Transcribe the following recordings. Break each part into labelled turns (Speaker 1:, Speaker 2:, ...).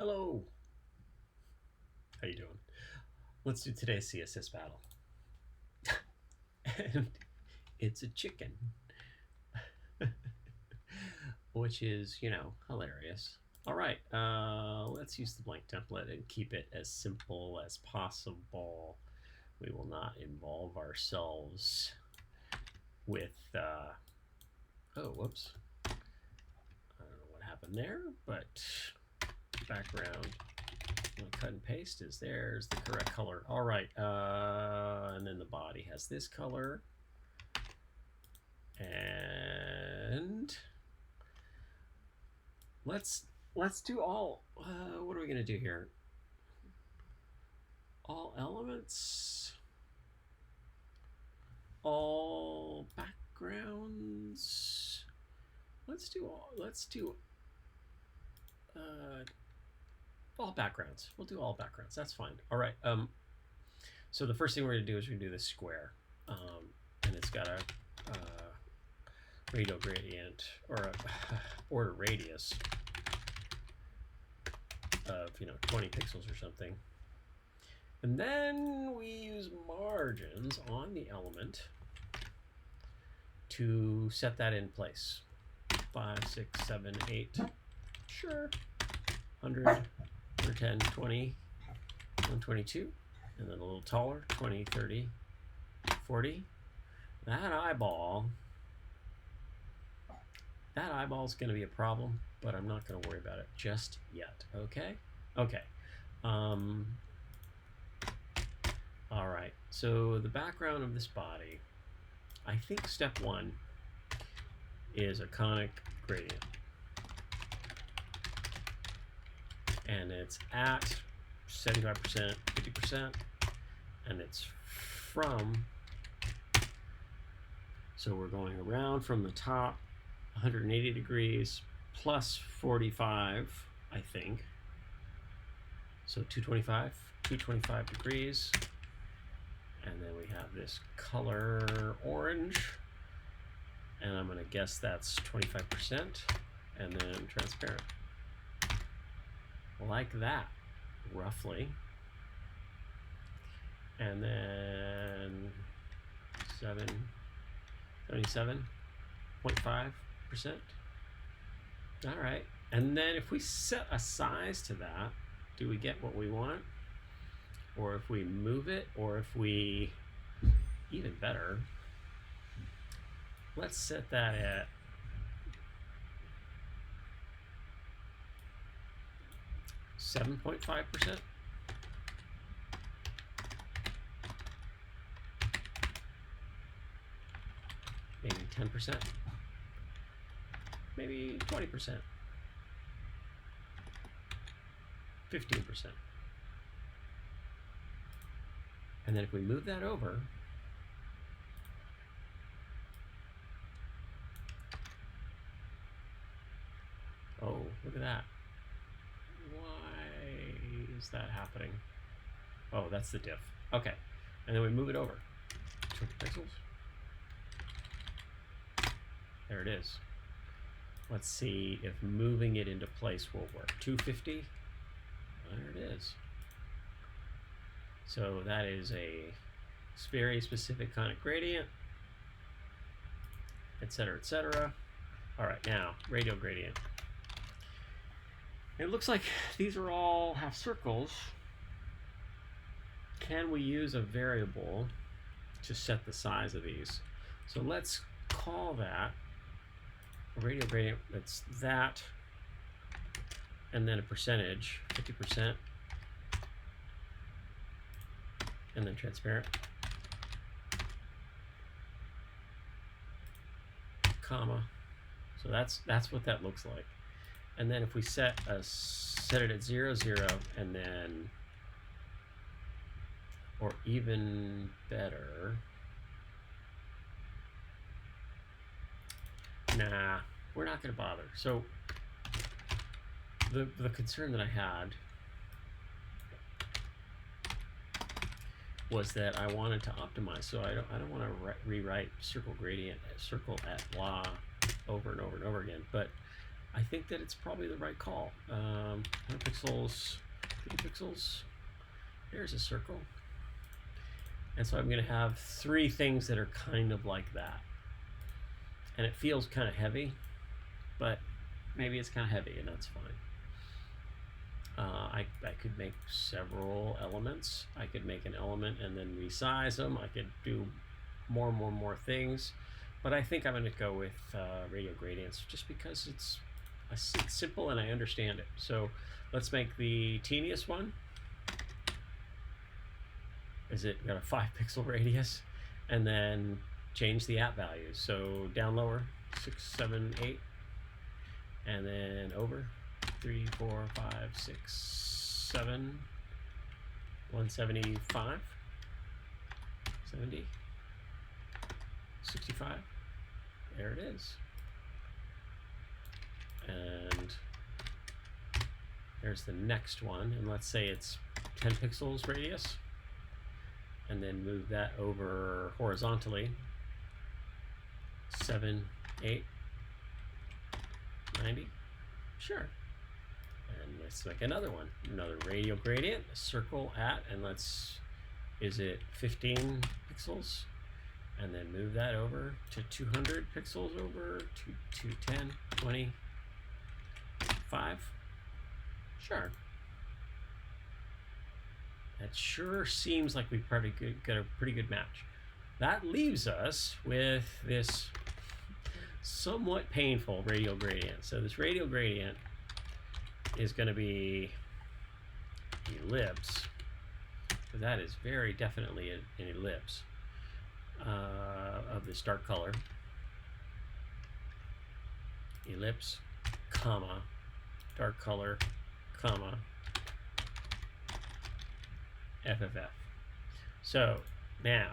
Speaker 1: Hello. How you doing? Let's do today's CSS battle. And it's a chicken. Which is, hilarious. All right, let's use the blank template and keep it as simple as possible. We will not involve ourselves with, oh, whoops. I don't know what happened there, but background. Cut and paste is there's the correct color. All right, and then the body has this color. And let's do all, what are we gonna do here? All elements, all backgrounds. Let's do all backgrounds. We'll do all backgrounds. That's fine. All right. So the first thing we're gonna do is we're gonna do this square, and it's got a radial gradient or a order radius of 20 pixels or something. And then we use margins on the element to set that in place. 5, 6, 7, 8, sure. 100, 110, 20, 122, and then a little taller, 20, 30, 40. That eyeball's going to be a problem, but I'm not going to worry about it just yet. Okay. All right, so the background of this body, I think step one is a conic gradient, and it's at 75%, 50%, and it's from, so we're going around from the top 180 degrees plus 45, I think. So 225 degrees. And then we have this color orange. And I'm going to guess that's 25%. And then transparent. Like that, roughly. And then 77.5%. All right, and then if we set a size to that, do we get what we want? Or if we move it, or if we, even better, let's set that at 7.5%. Maybe 10%. Maybe 20%, 15%. And then if we move that over, oh, look at that. Why is that happening? Oh, that's the diff. Okay, and then we move it over. 200 pixels. There it is. Let's see if moving it into place will work. 250. There it is. So that is a very specific conic gradient, etc., etc. All right, now radial gradient. It looks like these are all half circles. Can we use a variable to set the size of these? So let's call that a radial gradient. That's that, and then a percentage, 50%, and then transparent, comma. So that's what that looks like. And then if we set it at 0, 0, and then, or even better, nah, we're not going to bother. So the concern that I had was that I wanted to optimize, so I don't want to rewrite circle gradient, circle at blah over and over and over again. But I think that it's probably the right call. 100 pixels, 50 pixels. There's a circle. And so I'm going to have 3 things that are kind of like that. And it feels kind of heavy, but maybe it's kind of heavy, and that's fine. I could make several elements. I could make an element and then resize them. I could do more things. But I think I'm going to go with radial gradients just because it's simple and I understand it. So let's make the teeniest one. Is it got a 5 pixel radius? And then change the at values. So down lower, 6, 7, 8. And then over 3, 4, 5, 6, 7, 175, 70, 65. There it is. And there's the next one, and let's say it's 10 pixels radius, and then move that over horizontally, 7, 8, 90, sure. And let's make another one, another radial gradient, a circle at, and is it 15 pixels? And then move that over to 200 pixels over to 10, 20, 5. Sure. That sure seems like we've probably got a pretty good match. That leaves us with this somewhat painful radial gradient. So this radial gradient is going to be ellipse. So that is very definitely an ellipse of this dark color. Ellipse, comma, dark color, comma, FFF. So now,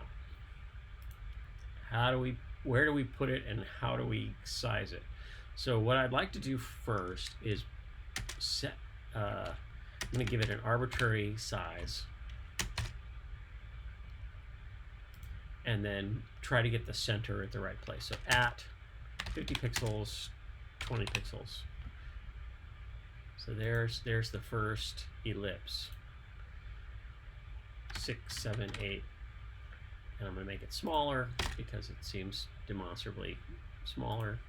Speaker 1: where do we put it and how do we size it? So what I'd like to do first is set, I'm going to give it an arbitrary size and then try to get the center at the right place. So at 50 pixels, 20 pixels. So there's the first ellipse. 6, 7, 8. And I'm going to make it smaller because it seems demonstrably smaller.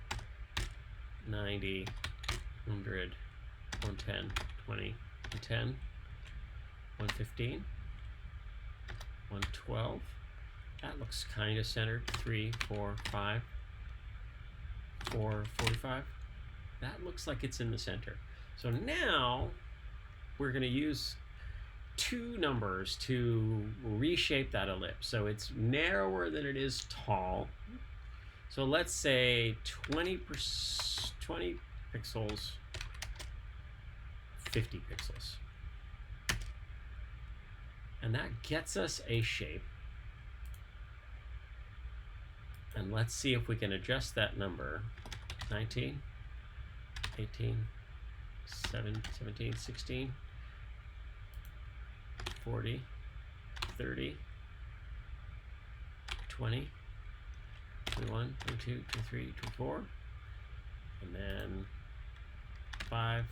Speaker 1: 90, 100, 110, 20, 10, 115, 112. That looks kind of centered. 3, 4, 5, 4, 45. That looks like it's in the center. So now we're going to use 2 numbers to reshape that ellipse. So it's narrower than it is tall. So let's say 20 pixels, 50 pixels. And that gets us a shape. And let's see if we can adjust that number. 19, 18, 17, 16, 40, 30, 20, 21, 22, 23, 24, and then 5,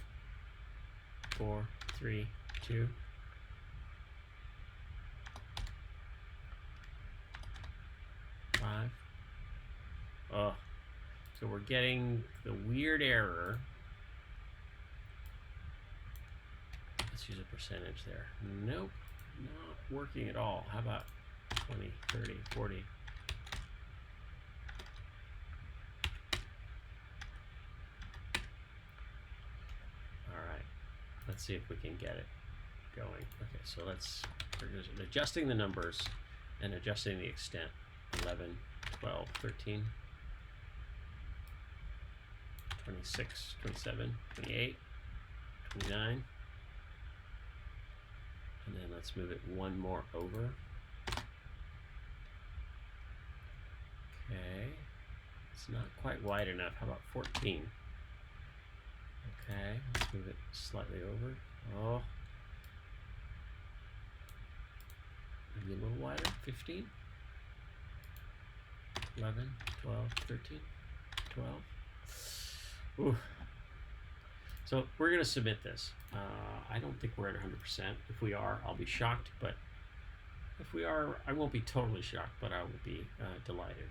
Speaker 1: 4, 3, 2, 5. Oh, so we're getting the weird error. Let's use a percentage there. Nope, not working at all. How about 20, 30, 40? All right, let's see if we can get it going. Okay, so we're adjusting the numbers and adjusting the extent. 11, 12, 13, 26, 27, 28, 29. And then let's move it one more over. Okay, it's not quite wide enough. How about 14? Okay, let's move it slightly over. Oh, maybe a little wider. 15, 11, 12, 13, 12. Ooh, So we're going to submit this. I don't think we're at 100%. If we are, I'll be shocked, but if we are, I won't be totally shocked, but I will be delighted.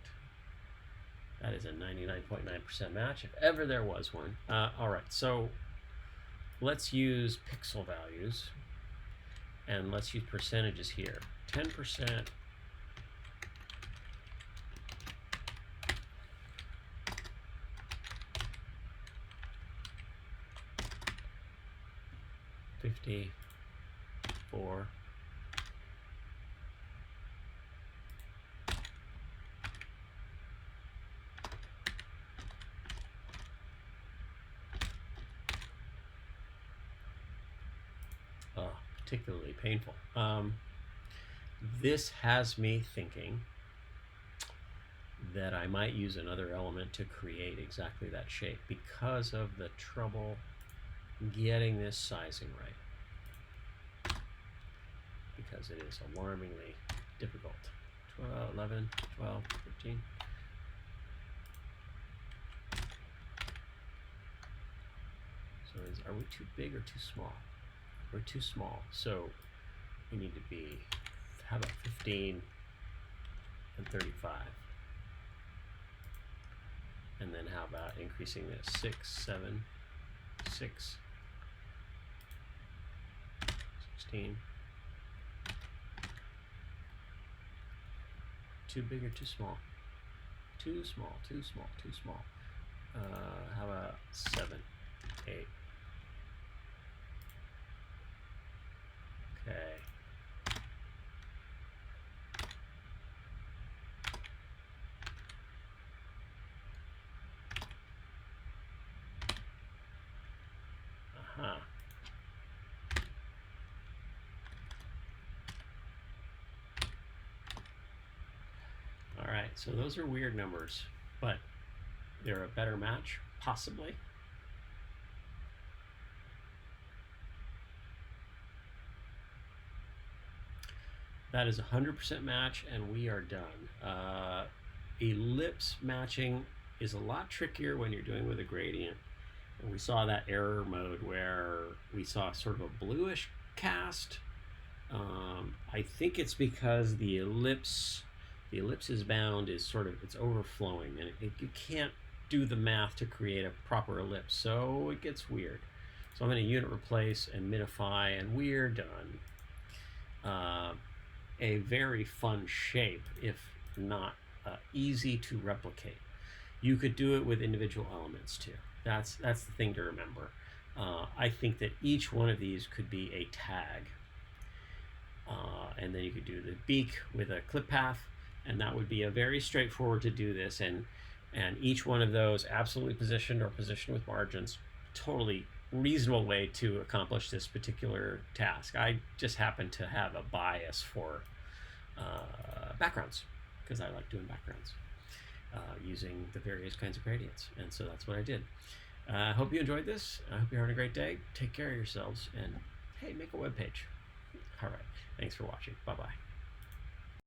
Speaker 1: That is a 99.9% match, if ever there was one. All right, so let's use pixel values, and let's use percentages here. 10%. $54. Particularly painful. This has me thinking that I might use another element to create exactly that shape because of the trouble getting this sizing right. Because it is alarmingly difficult. 12, 11, 12, 13. So are we too big or too small? We're too small, so we need to be, how about 15 and 35? And then how about increasing this? 6, 7, 6, 16. Too big or too small? Too small, too small, too small. How about 7, 8? Okay. All right, so those are weird numbers, but they're a better match, possibly. That is 100% match, and we are done. Ellipse matching is a lot trickier when you're doing with a gradient. And we saw that error mode where we saw sort of a bluish cast. I think it's because the ellipse's bound is sort of, it's overflowing, and you can't do the math to create a proper ellipse, so it gets weird. So I'm going to unit replace and minify, and we're done. A very fun shape, if not easy to replicate. You could do it with individual elements too. That's the thing to remember. I think that each one of these could be a tag. And then you could do the beak with a clip path, and that would be a very straightforward to do this. And each one of those absolutely positioned or positioned with margins, totally reasonable way to accomplish this particular task. I just happen to have a bias for backgrounds, because I like doing backgrounds using the various kinds of gradients, and so that's what I did. I hope you enjoyed this. I hope you're having a great day. Take care of yourselves, and hey, make a web page. All right, thanks for watching. Bye-bye.